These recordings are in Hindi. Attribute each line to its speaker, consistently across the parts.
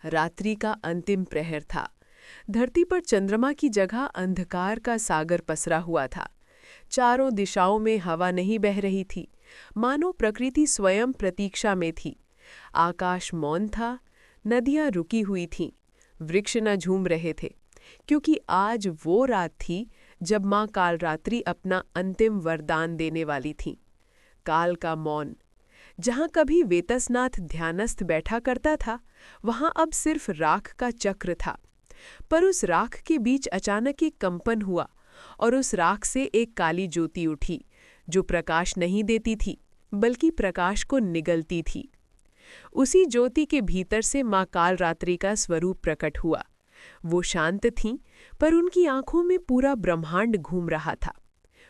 Speaker 1: रात्रि का अंतिम प्रहर था। धरती पर चंद्रमा की जगह अंधकार का सागर पसरा हुआ था। चारों दिशाओं में हवा नहीं बह रही थी, मानो प्रकृति स्वयं प्रतीक्षा में थी। आकाश मौन था, नदियां रुकी हुई थीं, वृक्ष न झूम रहे थे, क्योंकि आज वो रात थी जब माँ कालरात्रि अपना अंतिम वरदान देने वाली थीं। काल का मौन। जहाँ कभी वेतसनाथ ध्यानस्थ बैठा करता था, वहाँ अब सिर्फ राख का चक्र था। पर उस राख के बीच अचानक एक कंपन हुआ और उस राख से एक काली ज्योति उठी, जो प्रकाश नहीं देती थी, बल्कि प्रकाश को निगलती थी। उसी ज्योति के भीतर से माँ कालरात्रि का स्वरूप प्रकट हुआ। वो शांत थीं, पर उनकी आंखों में पूरा ब्रह्मांड घूम रहा था।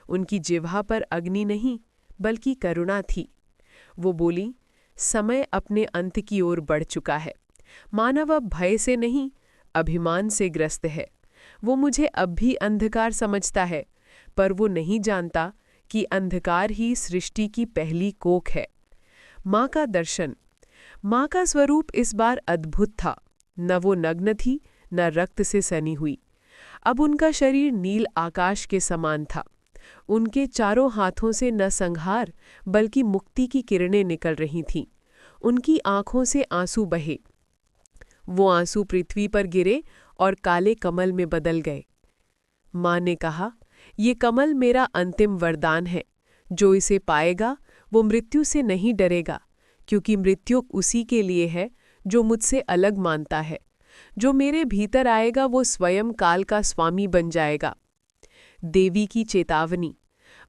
Speaker 1: उनकी जिह्वा पर अग्नि नहीं, बल्कि करुणा थी। वो बोली, समय अपने अंत की ओर बढ़ चुका है। मानव अब भय से नहीं, अभिमान से ग्रस्त है। वो मुझे अब भी अंधकार समझता है, पर वो नहीं जानता कि अंधकार ही सृष्टि की पहली कोख है। माँ का दर्शन। माँ का स्वरूप इस बार अद्भुत था। न वो नग्न थी, न रक्त से सनी हुई। अब उनका शरीर नील आकाश के समान था। उनके चारों हाथों से न संहार, बल्कि मुक्ति की किरणें निकल रही थीं। उनकी आंखों से आंसू बहे। वो आंसू पृथ्वी पर गिरे और काले कमल में बदल गए। माँ ने कहा, ये कमल मेरा अंतिम वरदान है। जो इसे पाएगा वो मृत्यु से नहीं डरेगा, क्योंकि मृत्यु उसी के लिए है जो मुझसे अलग मानता है। जो मेरे भीतर आएगा वो स्वयं काल का स्वामी बन जाएगा। देवी की चेतावनी।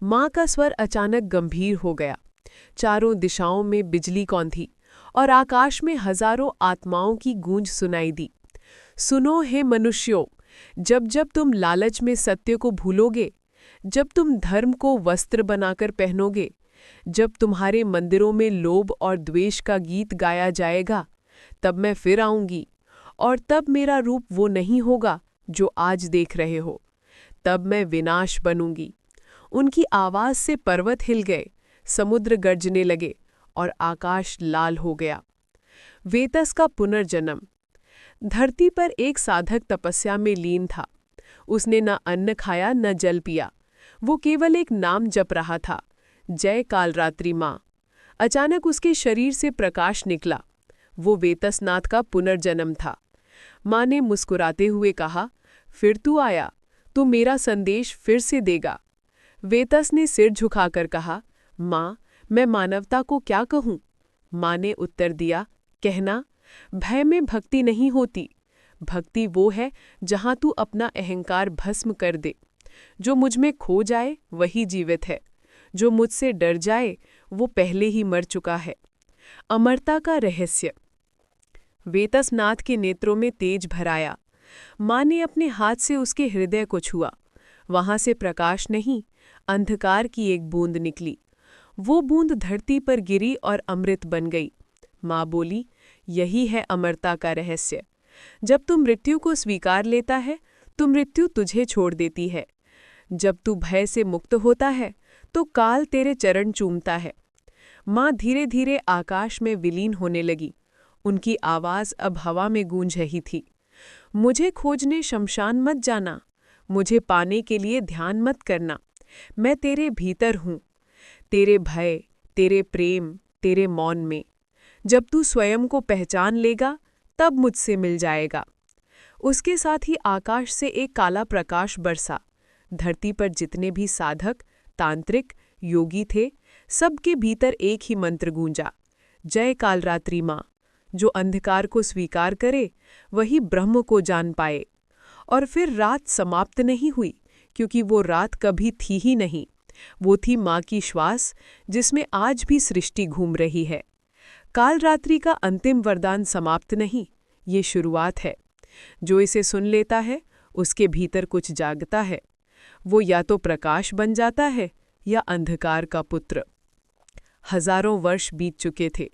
Speaker 1: माँ का स्वर अचानक गंभीर हो गया। चारों दिशाओं में बिजली कौंधी और आकाश में हजारों आत्माओं की गूंज सुनाई दी। सुनो हे मनुष्यों, जब जब तुम लालच में सत्य को भूलोगे, जब तुम धर्म को वस्त्र बनाकर पहनोगे, जब तुम्हारे मंदिरों में लोभ और द्वेष का गीत गाया जाएगा, तब मैं फिर आऊंगी। और तब मेरा रूप वो नहीं होगा जो आज देख रहे हो। तब मैं विनाश बनूंगी। उनकी आवाज से पर्वत हिल गए, समुद्र गर्जने लगे और आकाश लाल हो गया। वेतस का पुनर्जन्म। धरती पर एक साधक तपस्या में लीन था। उसने न अन्न खाया न जल पिया। वो केवल एक नाम जप रहा था, जय कालरात्रि माँ। अचानक उसके शरीर से प्रकाश निकला। वो वेतसनाथ का पुनर्जन्म था। माँ ने मुस्कुराते हुए कहा, फिर तू आया, तू मेरा संदेश फिर से देगा। वेतस ने सिर झुकाकर कहा, माँ, मैं मानवता को क्या कहूँ? माँ ने उत्तर दिया, कहना, भय में भक्ति नहीं होती। भक्ति वो है जहाँ तू अपना अहंकार भस्म कर दे। जो मुझ में खो जाए वही जीवित है। जो मुझसे डर जाए वो पहले ही मर चुका है। अमरता का रहस्य। वेतसनाथ के नेत्रों में तेज भर आया। माँ ने अपने हाथ से उसके हृदय को छुआ। वहां से प्रकाश नहीं, अंधकार की एक बूंद निकली। वो बूंद धरती पर गिरी और अमृत बन गई। माँ बोली, यही है अमरता का रहस्य। जब तू मृत्यु को स्वीकार लेता है तो मृत्यु तुझे छोड़ देती है। जब तू भय से मुक्त होता है तो काल तेरे चरण चूमता है। माँ धीरे धीरे आकाश में विलीन होने लगी। उनकी आवाज़ अब हवा में गूंज रही थी। मुझे खोजने शमशान मत जाना, मुझे पाने के लिए ध्यान मत करना। मैं तेरे भीतर हूँ, तेरे भय, तेरे प्रेम, तेरे मौन में। जब तू स्वयं को पहचान लेगा तब मुझसे मिल जाएगा। उसके साथ ही आकाश से एक काला प्रकाश बरसा। धरती पर जितने भी साधक, तांत्रिक, योगी थे, सबके भीतर एक ही मंत्र गूंजा, जय कालरात्रि माँ। जो अंधकार को स्वीकार करे वही ब्रह्म को जान पाए। और फिर रात समाप्त नहीं हुई, क्योंकि वो रात कभी थी ही नहीं। वो थी माँ की श्वास, जिसमें आज भी सृष्टि घूम रही है। कालरात्रि का अंतिम वरदान समाप्त नहीं, ये शुरुआत है। जो इसे सुन लेता है उसके भीतर कुछ जागता है। वो या तो प्रकाश बन जाता है या अंधकार का पुत्र। हजारों वर्ष बीत चुके थे।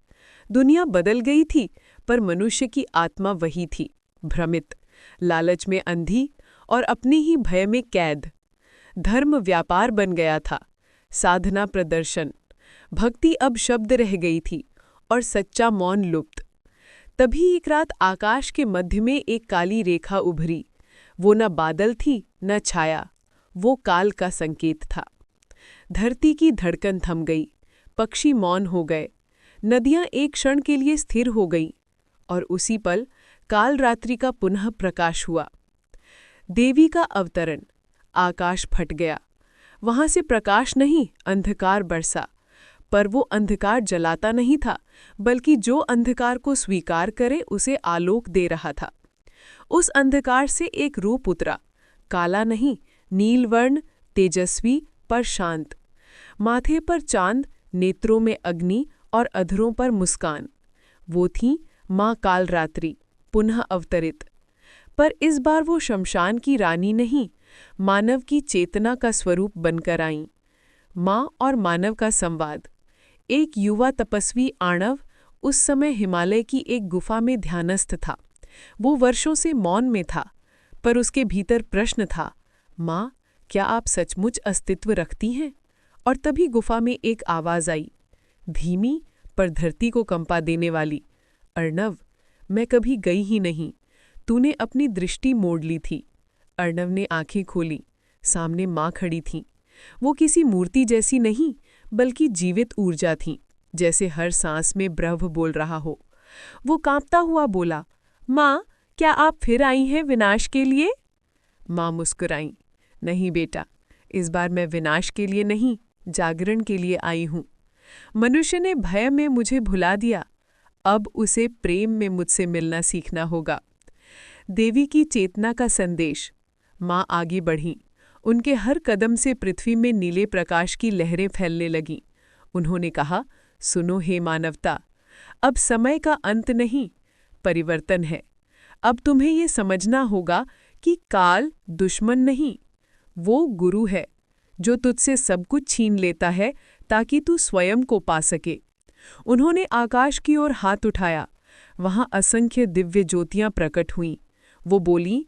Speaker 1: दुनिया बदल गई थी, पर मनुष्य की आत्मा वही थी, भ्रमित, लालच में अंधी और अपने ही भय में कैद। धर्म व्यापार बन गया था, साधना प्रदर्शन। भक्ति अब शब्द रह गई थी और सच्चा मौन लुप्त। तभी एक रात आकाश के मध्य में एक काली रेखा उभरी। वो न बादल थी न छाया, वो काल का संकेत था। धरती की धड़कन थम गई, पक्षी मौन हो गए, नदियां एक क्षण के लिए स्थिर हो गईं, और उसी पल काल रात्रि का पुनः प्रकाश हुआ। देवी का अवतरण। आकाश फट गया। वहां से प्रकाश नहीं, अंधकार बरसा। पर वो अंधकार जलाता नहीं था, बल्कि जो अंधकार को स्वीकार करे उसे आलोक दे रहा था। उस अंधकार से एक रूप उतरा, काला नहीं, नीलवर्ण, तेजस्वी पर शांत। माथे पर चांद, नेत्रों में अग्नि और अधरों पर मुस्कान। वो थी माँ कालरात्रि, पुनः अवतरित। पर इस बार वो शमशान की रानी नहीं, मानव की चेतना का स्वरूप बनकर आईं। माँ और मानव का संवाद। एक युवा तपस्वी आणव उस समय हिमालय की एक गुफा में ध्यानस्थ था। वो वर्षों से मौन में था, पर उसके भीतर प्रश्न था, माँ, क्या आप सचमुच अस्तित्व रखती हैं? और तभी गुफा में एक आवाज़ आई, धीमी पर धरती को कंपा देने वाली, अर्णव, मैं कभी गई ही नहीं, तूने अपनी दृष्टि मोड़ ली थी। अर्णव ने आंखें खोली, सामने माँ खड़ी थीं। वो किसी मूर्ति जैसी नहीं, बल्कि जीवित ऊर्जा थीं, जैसे हर सांस में ब्रह्म बोल रहा हो। वो कांपता हुआ बोला, माँ, क्या आप फिर आई हैं विनाश के लिए? माँ मुस्कुराईं, नहीं बेटा, इस बार मैं विनाश के लिए नहीं, जागरण के लिए आई हूँ। मनुष्य ने भय में मुझे भुला दिया, अब उसे प्रेम में मुझसे मिलना सीखना होगा। देवी की चेतना का संदेश। माँ आगे बढ़ीं। उनके हर कदम से पृथ्वी में नीले प्रकाश की लहरें फैलने लगीं। उन्होंने कहा, सुनो हे मानवता, अब समय का अंत नहीं, परिवर्तन है। अब तुम्हें ये समझना होगा कि काल दुश्मन नहीं, वो गुरु है, जो तुझसे सब कुछ छीन लेता है ताकि तू स्वयं को पा सके। उन्होंने आकाश की ओर हाथ उठाया। वहां असंख्य दिव्य ज्योतियां प्रकट हुईं। वो बोली,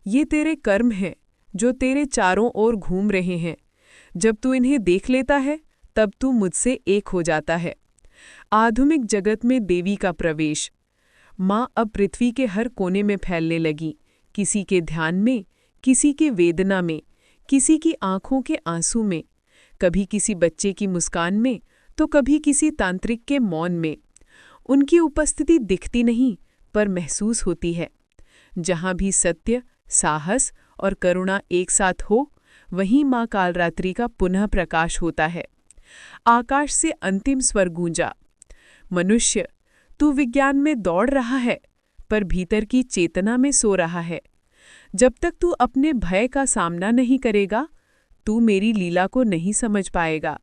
Speaker 1: ये तेरे कर्म हैं, जो तेरे चारों ओर घूम रहे हैं। जब तू इन्हें देख लेता है, तब तू मुझसे एक हो जाता है। आधुनिक जगत में देवी का प्रवेश। माँ अब पृथ्वी के हर कोने में फैलने लगी, किसी के ध्यान में, किसी के वेदना में, किसी की आंखों के आंसू में, कभी किसी बच्चे की मुस्कान में, तो कभी किसी तांत्रिक के मौन में। उनकी उपस्थिति दिखती नहीं, पर महसूस होती है। जहाँ भी सत्य, साहस और करुणा एक साथ हो, वहीं माँ कालरात्रि का पुनः प्रकाश होता है। आकाश से अंतिम स्वर गूंजा, मनुष्य, तू विज्ञान में दौड़ रहा है, पर भीतर की चेतना में सो रहा है। जब तक तू अपने भय का सामना नहीं करेगा, तू मेरी लीला को नहीं समझ पाएगा।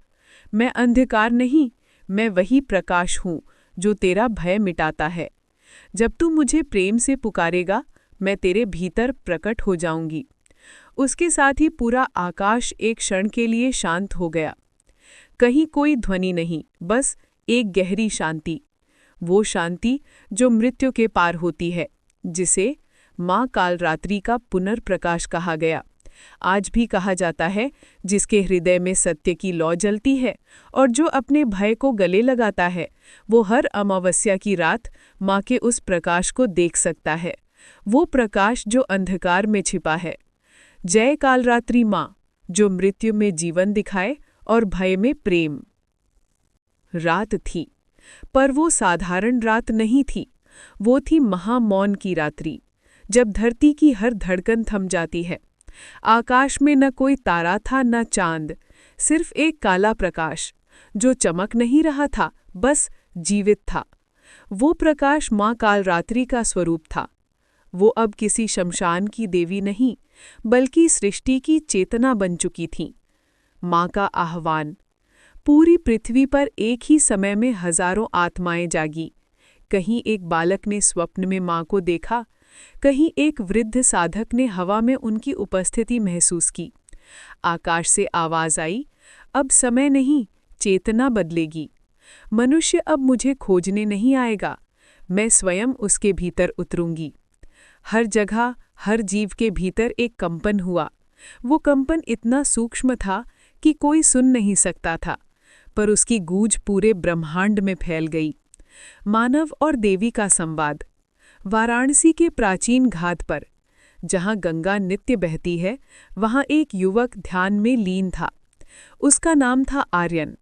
Speaker 1: मैं अंधकार नहीं, मैं वही प्रकाश हूँ जो तेरा भय मिटाता है। जब तू मुझे प्रेम से पुकारेगा, मैं तेरे भीतर प्रकट हो जाऊंगी। उसके साथ ही पूरा आकाश एक क्षण के लिए शांत हो गया। कहीं कोई ध्वनि नहीं, बस एक गहरी शांति। वो शांति जो मृत्यु के पार होती है, जिसे माँ कालरात्रि का पुनर्प्रकाश कहा गया। आज भी कहा जाता है, जिसके हृदय में सत्य की लौ जलती है और जो अपने भय को गले लगाता है, वो हर अमावस्या की रात माँ के उस प्रकाश को देख सकता है, वो प्रकाश जो अंधकार में छिपा है। जय कालरात्रि माँ, जो मृत्यु में जीवन दिखाए और भय में प्रेम। रात थी, पर वो साधारण रात नहीं थी। वो थी महामौन की रात्रि, जब धरती की हर धड़कन थम जाती है। आकाश में न कोई तारा था न चांद, सिर्फ एक काला प्रकाश जो चमक नहीं रहा था, बस जीवित था। वो प्रकाश माँ कालरात्रि का स्वरूप था। वो अब किसी शमशान की देवी नहीं, बल्कि सृष्टि की चेतना बन चुकी थी। माँ का आह्वान। पूरी पृथ्वी पर एक ही समय में हजारों आत्माएं जागी। कहीं एक बालक ने स्वप्न में माँ को देखा, कहीं एक वृद्ध साधक ने हवा में उनकी उपस्थिति महसूस की। आकाश से आवाज आई, अब समय नहीं, चेतना बदलेगी। मनुष्य अब मुझे खोजने नहीं आएगा, मैं स्वयं उसके भीतर उतरूंगी। हर जगह, हर जीव के भीतर एक कंपन हुआ। वो कंपन इतना सूक्ष्म था कि कोई सुन नहीं सकता था, पर उसकी गूंज पूरे ब्रह्मांड में फैल गई। मानव और देवी का संवाद। वाराणसी के प्राचीन घाट पर, जहां गंगा नित्य बहती है, वहां एक युवक ध्यान में लीन था। उसका नाम था आर्यन,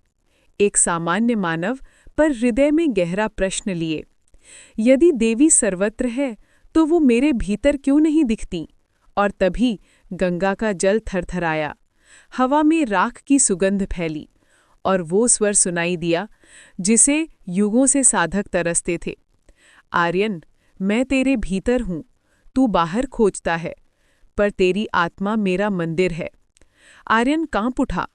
Speaker 1: एक सामान्य मानव, पर हृदय में गहरा प्रश्न लिए। यदि देवी सर्वत्र है, तो वो मेरे भीतर क्यों नहीं दिखती? और तभी गंगा का जल थरथराया, हवा में राख की सुगंध फैली, और वो स्वर सुनाई दिया जिसे युगों से साधक तरसते थे। आर्यन, मैं तेरे भीतर हूँ, तू बाहर खोजता है, पर तेरी आत्मा मेरा मंदिर है। आर्यन कांप उठा।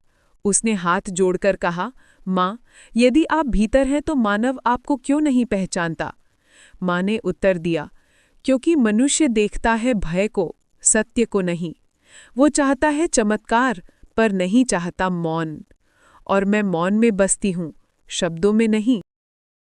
Speaker 1: उसने हाथ जोड़कर कहा, माँ, यदि आप भीतर हैं तो मानव आपको क्यों नहीं पहचानता? माँ ने उत्तर दिया, क्योंकि मनुष्य देखता है भय को, सत्य को नहीं। वो चाहता है चमत्कार, पर नहीं चाहता मौन। और मैं मौन में बसती हूँ, शब्दों में नहीं।